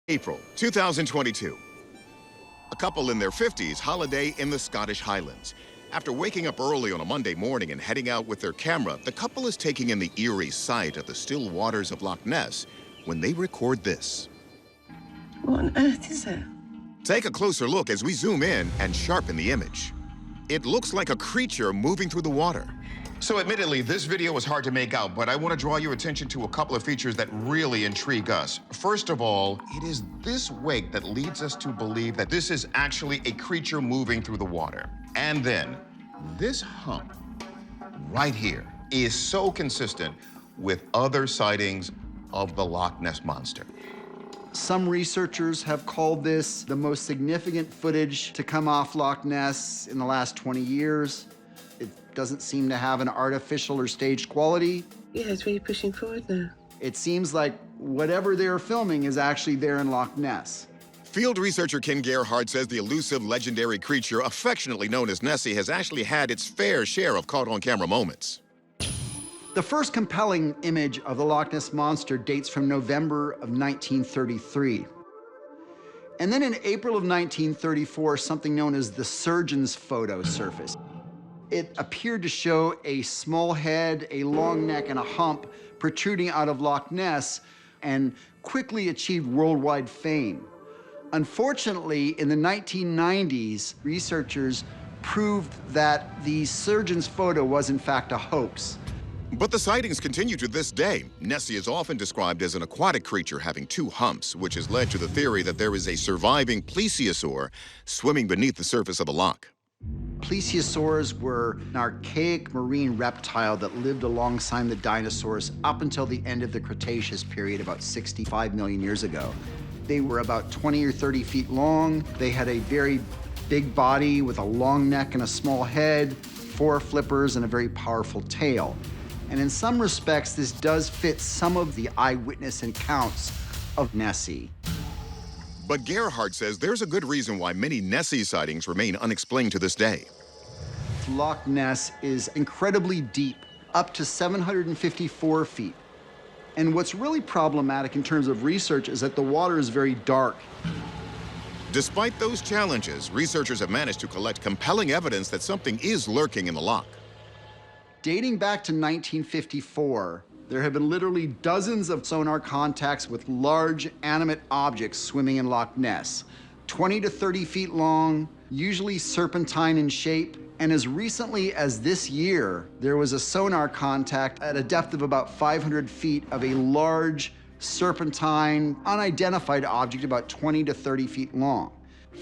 April 2022. A couple in their 50s holiday in the Scottish Highlands. After waking up early on a Monday morning and heading out with their camera, the couple is taking in the eerie sight of the still waters of Loch Ness when they record this. What on earth is it? Take a closer look as we zoom in and sharpen the image. It looks like a creature moving through the water. So admittedly, this video was hard to make out, but I want to draw your attention to a couple of features that really intrigue us. First of all, it is this wake that leads us to believe that this is actually a creature moving through the water. And then, this hump right here is so consistent with other sightings of the Loch Ness Monster. Some researchers have called this the most significant footage to come off Loch Ness in the last 20 years. It doesn't seem to have an artificial or staged quality. Yeah, it's really pushing forward now. It seems like whatever they're filming is actually there in Loch Ness. Field researcher Ken Gerhard says the elusive legendary creature, affectionately known as Nessie, has actually had its fair share of caught-on-camera moments. The first compelling image of the Loch Ness Monster dates from November of 1933. And then in April of 1934, something known as the surgeon's photo surfaced. It appeared to show a small head, a long neck, and a hump protruding out of Loch Ness, and quickly achieved worldwide fame. Unfortunately, in the 1990s, researchers proved that the surgeon's photo was in fact a hoax. But the sightings continue to this day. Nessie is often described as an aquatic creature having two humps, which has led to the theory that there is a surviving plesiosaur swimming beneath the surface of the loch. Plesiosaurs were an archaic marine reptile that lived alongside the dinosaurs up until the end of the Cretaceous period about 65 million years ago. They were about 20 or 30 feet long. They had a very big body with a long neck and a small head, 4 flippers, and a very powerful tail. And in some respects, this does fit some of the eyewitness accounts of Nessie. But Gerhard says there's a good reason why many Nessie sightings remain unexplained to this day. Loch Ness is incredibly deep, up to 754 feet. And what's really problematic in terms of research is that the water is very dark. Despite those challenges, researchers have managed to collect compelling evidence that something is lurking in the loch. Dating back to 1954, there have been literally dozens of sonar contacts with large animate objects swimming in Loch Ness, 20 to 30 feet long, usually serpentine in shape. And as recently as this year, there was a sonar contact at a depth of about 500 feet of a large serpentine, unidentified object about 20 to 30 feet long,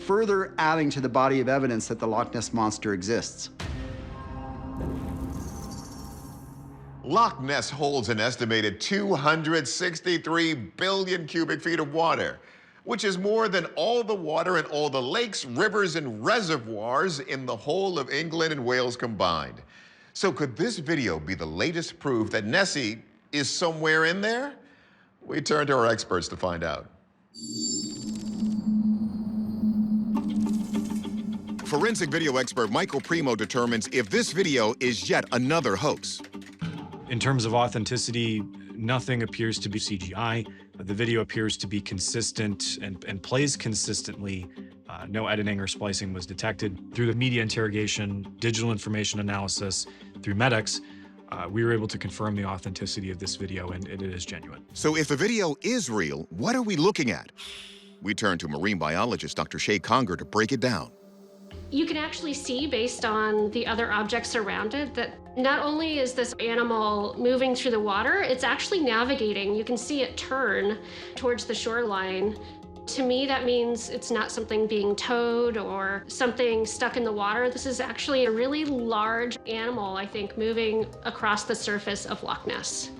further adding to the body of evidence that the Loch Ness Monster exists. Loch Ness holds an estimated 263 billion cubic feet of water, which is more than all the water in all the lakes, rivers, and reservoirs in the whole of England and Wales combined. So could this video be the latest proof that Nessie is somewhere in there? We turn to our experts to find out. Forensic video expert Michael Primo determines if this video is yet another hoax. In terms of authenticity, nothing appears to be CGI. The video appears to be consistent and plays consistently. No editing or splicing was detected. Through the media interrogation, digital information analysis, through Medex, we were able to confirm the authenticity of this video, and it is genuine. So if the video is real, what are we looking at? We turn to marine biologist Dr. Shay Conger to break it down. You can actually see, based on the other objects around it, that not only is this animal moving through the water, it's actually navigating. You can see it turn towards the shoreline. To me, that means it's not something being towed or something stuck in the water. This is actually a really large animal, I think, moving across the surface of Loch Ness.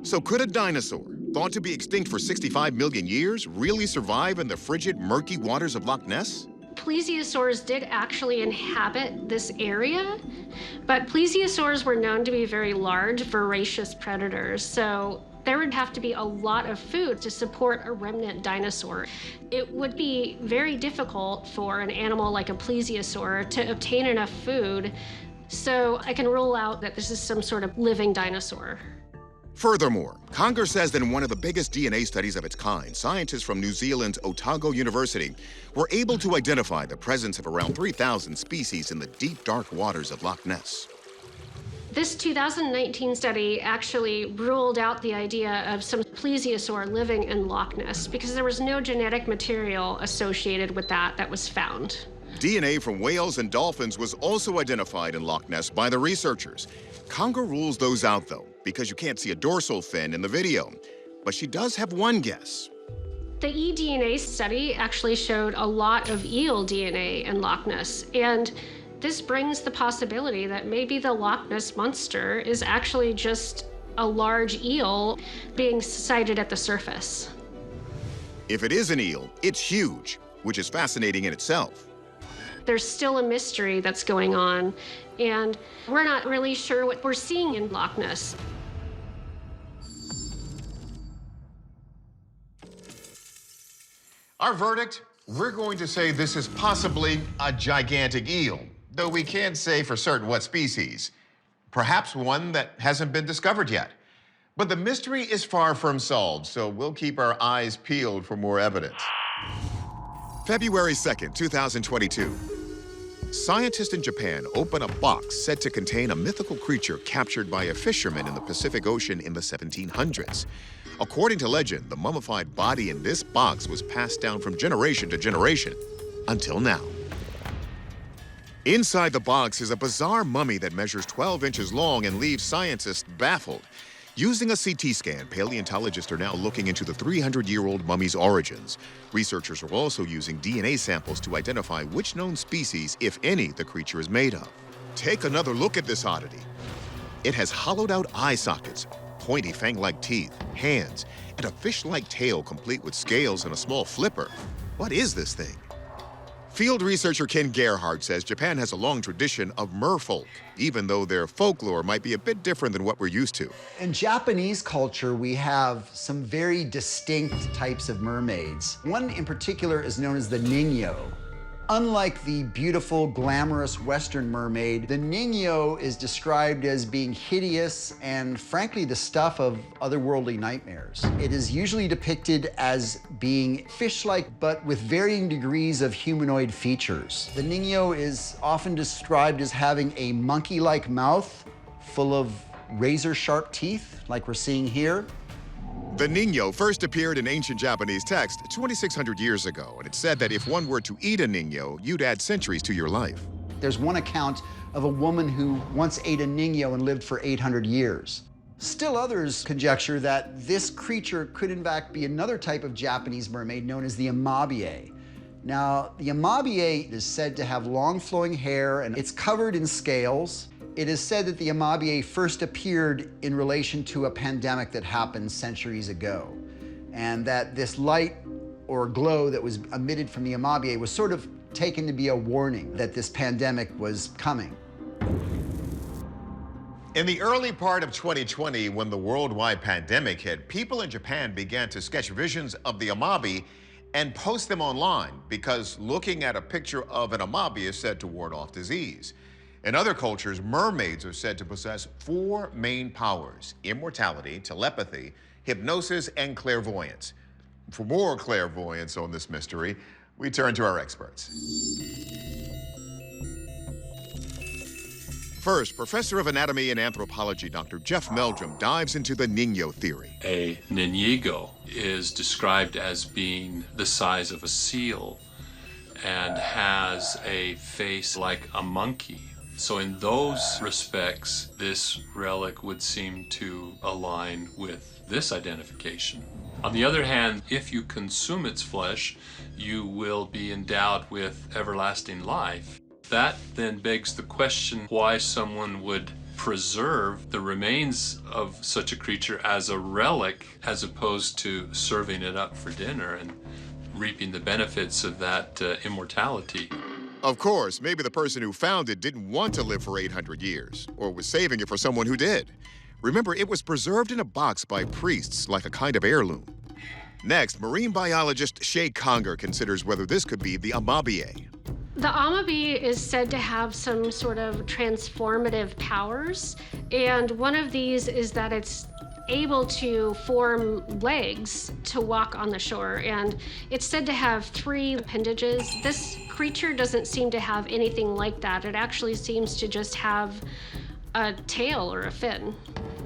So could a dinosaur, thought to be extinct for 65 million years, really survive in the frigid, murky waters of Loch Ness? Plesiosaurs did actually inhabit this area, but plesiosaurs were known to be very large, voracious predators. So there would have to be a lot of food to support a remnant dinosaur. It would be very difficult for an animal like a plesiosaur to obtain enough food. So I can rule out that this is some sort of living dinosaur. Furthermore, Conger says that in one of the biggest DNA studies of its kind, scientists from New Zealand's Otago University were able to identify the presence of around 3,000 species in the deep, dark waters of Loch Ness. This 2019 study actually ruled out the idea of some plesiosaur living in Loch Ness because there was no genetic material associated with that was found. DNA from whales and dolphins was also identified in Loch Ness by the researchers. Conger rules those out, though, because you can't see a dorsal fin in the video. But she does have one guess. The eDNA study actually showed a lot of eel DNA in Loch Ness, and this brings the possibility that maybe the Loch Ness Monster is actually just a large eel being sighted at the surface. If it is an eel, it's huge, which is fascinating in itself. There's still a mystery that's going on, and we're not really sure what we're seeing in Loch Ness. Our verdict, we're going to say this is possibly a gigantic eel, though we can't say for certain what species. Perhaps one that hasn't been discovered yet. But the mystery is far from solved, so we'll keep our eyes peeled for more evidence. February 2nd, 2022. Scientists in Japan open a box said to contain a mythical creature captured by a fisherman in the Pacific Ocean in the 1700s. According to legend, the mummified body in this box was passed down from generation to generation until now. Inside the box is a bizarre mummy that measures 12 inches long and leaves scientists baffled. Using a CT scan, paleontologists are now looking into the 300-year-old mummy's origins. Researchers are also using DNA samples to identify which known species, if any, the creature is made of. Take another look at this oddity. It has hollowed-out eye sockets, pointy fang-like teeth, hands, and a fish-like tail complete with scales and a small flipper. What is this thing? Field researcher Ken Gerhardt says Japan has a long tradition of merfolk, even though their folklore might be a bit different than what we're used to. In Japanese culture, we have some very distinct types of mermaids. One in particular is known as the Ningyo. Unlike the beautiful, glamorous Western mermaid, the Ningyo is described as being hideous and, frankly, the stuff of otherworldly nightmares. It is usually depicted as being fish-like, but with varying degrees of humanoid features. The Ningyo is often described as having a monkey-like mouth full of razor-sharp teeth, like we're seeing here. The Ningyo first appeared in ancient Japanese text 2,600 years ago, and it said that if one were to eat a Ningyo, you'd add centuries to your life. There's one account of a woman who once ate a Ningyo and lived for 800 years. Still others conjecture that this creature could in fact be another type of Japanese mermaid known as the Amabie. Now, the Amabie is said to have long flowing hair and it's covered in scales. It is said that the Amabie first appeared in relation to a pandemic that happened centuries ago, and that this light or glow that was emitted from the Amabie was sort of taken to be a warning that this pandemic was coming. In the early part of 2020, when the worldwide pandemic hit, people in Japan began to sketch visions of the Amabie and post them online because looking at a picture of an Amabie is said to ward off disease. In other cultures, mermaids are said to possess 4 main powers: immortality, telepathy, hypnosis, and clairvoyance. For more clairvoyance on this mystery, we turn to our experts. First, Professor of Anatomy and Anthropology, Dr. Jeff Meldrum, dives into the Ningyo theory. A Ninyigo is described as being the size of a seal and has a face like a monkey. So in those respects, this relic would seem to align with this identification. On the other hand, if you consume its flesh, you will be endowed with everlasting life. That then begs the question why someone would preserve the remains of such a creature as a relic as opposed to serving it up for dinner and reaping the benefits of that immortality. Of course, maybe the person who found it didn't want to live for 800 years, or was saving it for someone who did. Remember, it was preserved in a box by priests like a kind of heirloom. Next, marine biologist Shay Conger considers whether this could be the Amabie. The Amabie is said to have some sort of transformative powers, and one of these is that it's able to form legs to walk on the shore, and it's said to have 3 appendages. This creature doesn't seem to have anything like that. It actually seems to just have a tail or a fin.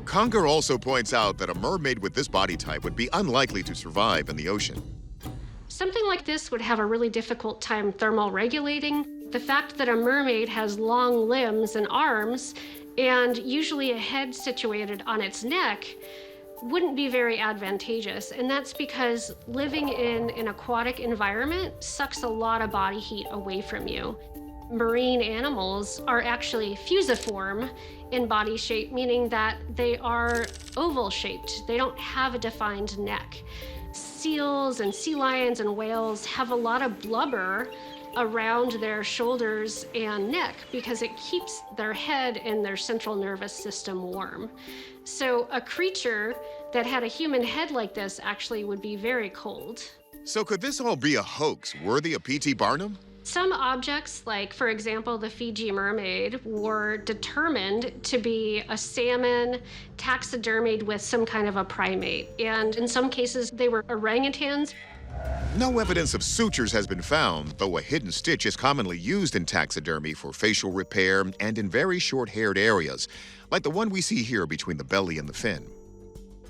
Conger also points out that a mermaid with this body type would be unlikely to survive in the ocean. Something like this would have a really difficult time thermal regulating. The fact that a mermaid has long limbs and arms, and usually a head situated on its neck, wouldn't be very advantageous. And that's because living in an aquatic environment sucks a lot of body heat away from you. Marine animals are actually fusiform in body shape, meaning that they are oval shaped. They don't have a defined neck. Seals and sea lions and whales have a lot of blubber around their shoulders and neck because it keeps their head and their central nervous system warm. So a creature that had a human head like this actually would be very cold. So could this all be a hoax worthy of P.T. Barnum? Some objects, like for example the Fiji mermaid, were determined to be a salmon taxidermied with some kind of a primate. And in some cases they were orangutans. No evidence of sutures has been found, though a hidden stitch is commonly used in taxidermy for facial repair and in very short-haired areas, like the one we see here between the belly and the fin.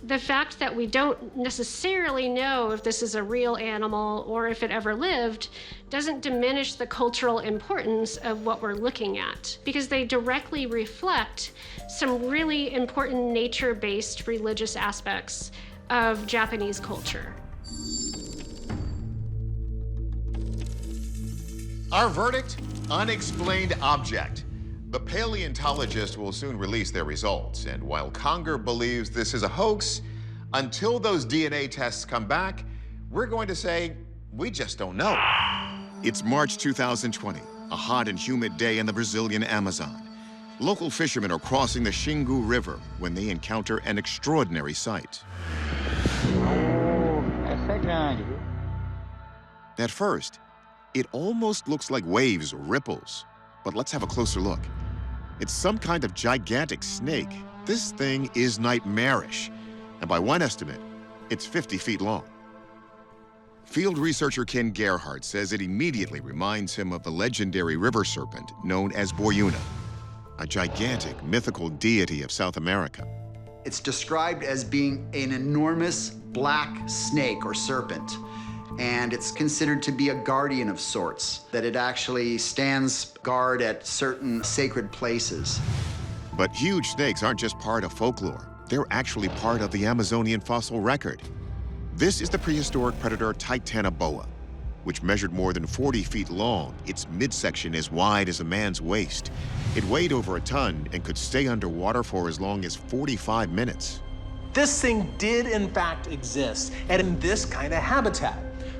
The fact that we don't necessarily know if this is a real animal or if it ever lived doesn't diminish the cultural importance of what we're looking at, because they directly reflect some really important nature-based religious aspects of Japanese culture. Our verdict? Unexplained object. The paleontologists will soon release their results, and while Conger believes this is a hoax, until those DNA tests come back, we're going to say, we just don't know. It's March 2020, a hot and humid day in the Brazilian Amazon. Local fishermen are crossing the Xingu River when they encounter an extraordinary sight. At first, it almost looks like waves or ripples, but let's have a closer look. It's some kind of gigantic snake. This thing is nightmarish, and by one estimate, it's 50 feet long. Field researcher Ken Gerhardt says it immediately reminds him of the legendary river serpent known as Boyuna, a gigantic mythical deity of South America. It's described as being an enormous black snake or serpent, and it's considered to be a guardian of sorts, that it actually stands guard at certain sacred places. But huge snakes aren't just part of folklore. They're actually part of the Amazonian fossil record. This is the prehistoric predator Titanoboa, which measured more than 40 feet long. Its midsection as wide as a man's waist. It weighed over a ton and could stay underwater for as long as 45 minutes. This thing did in fact exist, and in this kind of habitat.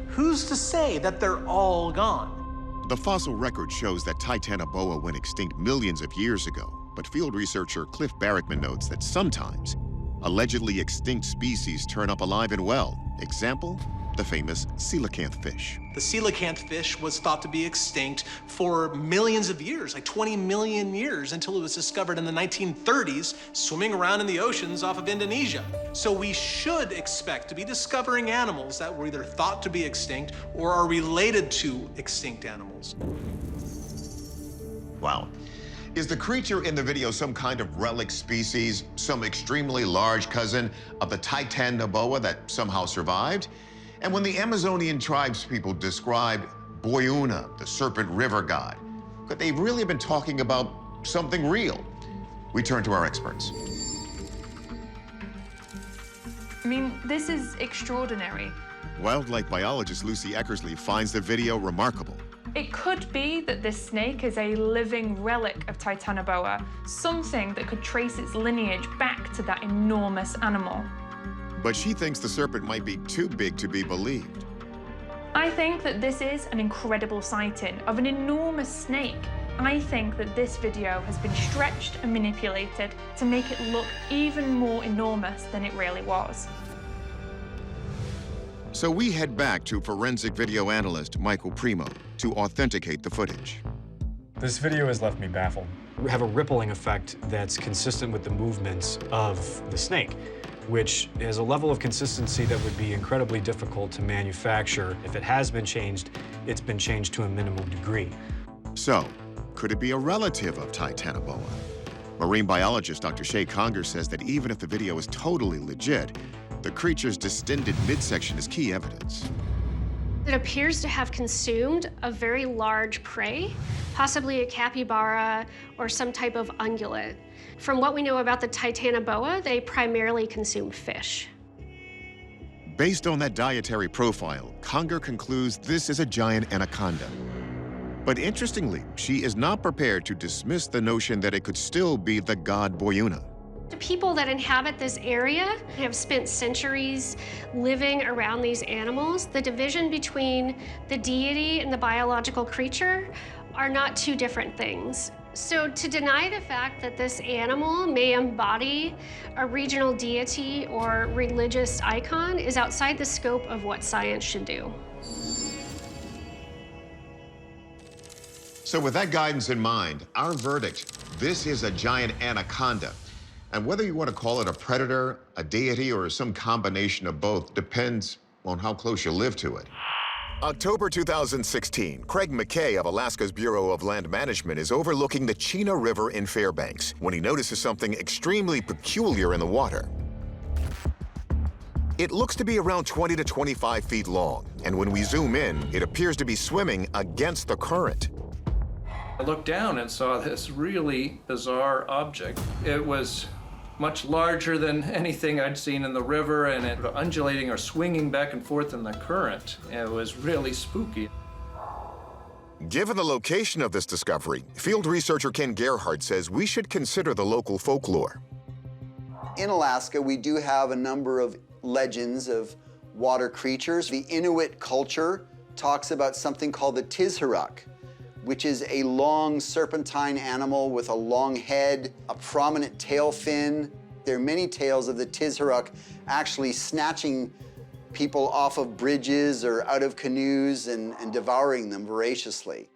Who's to say that they're all gone? The fossil record shows that Titanoboa went extinct millions of years ago, but field researcher Cliff Barrickman notes that sometimes allegedly extinct species turn up alive and well. Example, the famous coelacanth fish. The coelacanth fish was thought to be extinct for millions of years, like 20 million years, until it was discovered in the 1930s, swimming around in the oceans off of Indonesia. So we should expect to be discovering animals that were either thought to be extinct or are related to extinct animals. Wow. Is the creature in the video some kind of relic species, some extremely large cousin of the Titanoboa that somehow survived? And when the Amazonian tribes people described Boyuna, the serpent river god, could they really have been talking about something real? We turn to our experts. I mean, this is extraordinary. Wildlife biologist Lucy Eckersley finds the video remarkable. It could be that this snake is a living relic of Titanoboa, something that could trace its lineage back to that enormous animal. But she thinks the serpent might be too big to be believed. I think that this is an incredible sighting of an enormous snake. I think that this video has been stretched and manipulated to make it look even more enormous than it really was. So we head back to forensic video analyst Michael Primo to authenticate the footage. This video has left me baffled. We have a rippling effect that's consistent with the movements of the snake. which is a level of consistency that would be incredibly difficult to manufacture. If it has been changed, it's been changed to a minimal degree. So, could it be a relative of Titanoboa? Marine biologist Dr. Shay Conger says that even if the video is totally legit, the creature's distended midsection is key evidence. It appears to have consumed a very large prey, possibly a capybara or some type of ungulate. From what we know about the Titanoboa, they primarily consume fish. Based on that dietary profile, Conger concludes this is a giant anaconda. But interestingly, she is not prepared to dismiss the notion that it could still be the god Boyuna. The people that inhabit this area have spent centuries living around these animals. The division between the deity and the biological creature are not two different things. So to deny the fact that this animal may embody a regional deity or religious icon is outside the scope of what science should do. So with that guidance in mind, our verdict, this is a giant anaconda. And whether you want to call it a predator, a deity, or some combination of both depends on how close you live to it. October 2016, Craig McKay of Alaska's Bureau of Land Management is overlooking the Chena River in Fairbanks when he notices something extremely peculiar in the water. It looks to be around 20 to 25 feet long, and when we zoom in, it appears to be swimming against the current. I looked down and saw this really bizarre object. It was much larger than anything I'd seen in the river, and it was undulating or swinging back and forth in the current. It was really spooky. Given the location of this discovery, field researcher Ken Gerhardt says we should consider the local folklore. In Alaska, we do have a number of legends of water creatures. The Inuit culture talks about something called the Tizharuk, which is a long serpentine animal with a long head, a prominent tail fin. There are many tales of the Tizharuk actually snatching people off of bridges or out of canoes and devouring them voraciously.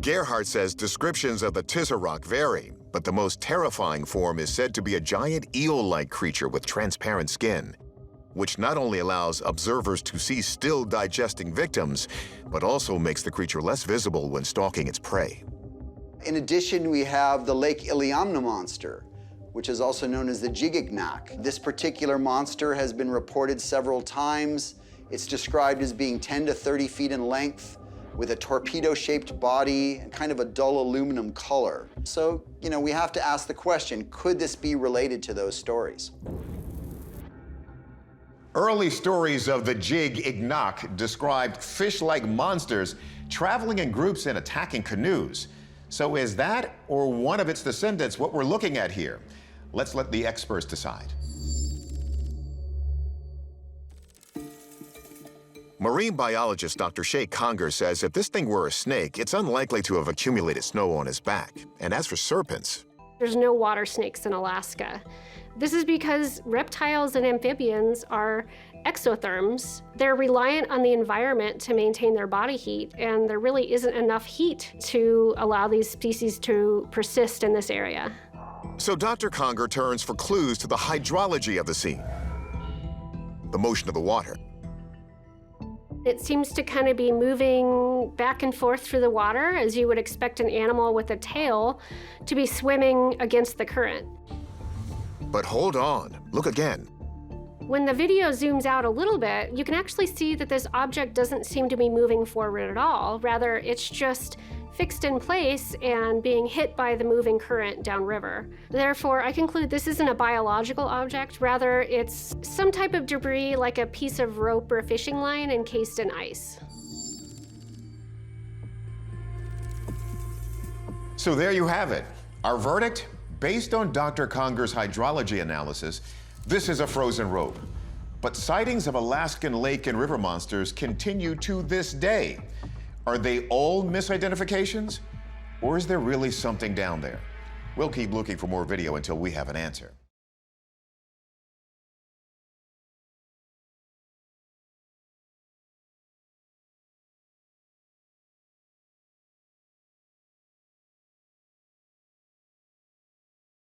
Gerhardt says descriptions of the Tizharuk vary, but the most terrifying form is said to be a giant eel-like creature with transparent skin, which not only allows observers to see still digesting victims, but also makes the creature less visible when stalking its prey. In addition, we have the Lake Iliamna monster, which is also known as the Jigignak. This particular monster has been reported several times. It's described as being 10 to 30 feet in length, with a torpedo-shaped body and kind of a dull aluminum color. So, we have to ask the question, could this be related to those stories? Early stories of the Jig-Ignak described fish-like monsters traveling in groups and attacking canoes. So is that, or one of its descendants, what we're looking at here? Let's let the experts decide. Marine biologist Dr. Shay Conger says if this thing were a snake, it's unlikely to have accumulated snow on its back. And as for serpents, There's no water snakes in Alaska. This is because reptiles and amphibians are exotherms. They're reliant on the environment to maintain their body heat, and there really isn't enough heat to allow these species to persist in this area. so Dr. Conger turns for clues to the hydrology of the scene, the motion of the water. It seems to kind of be moving back and forth through the water, as you would expect an animal with a tail to be swimming against the current. But hold on, look again. When the video zooms out a little bit, you can actually see that this object doesn't seem to be moving forward at all. Rather, it's just fixed in place and being hit by the moving current downriver. Therefore, I conclude this isn't a biological object. Rather, it's some type of debris like a piece of rope or a fishing line encased in ice. So there you have it. Our verdict, based on Dr. Conger's hydrology analysis, this is a frozen rope. But sightings of Alaskan lake and river monsters continue to this day. Are they all misidentifications? Or is there really something down there? We'll keep looking for more video until we have an answer.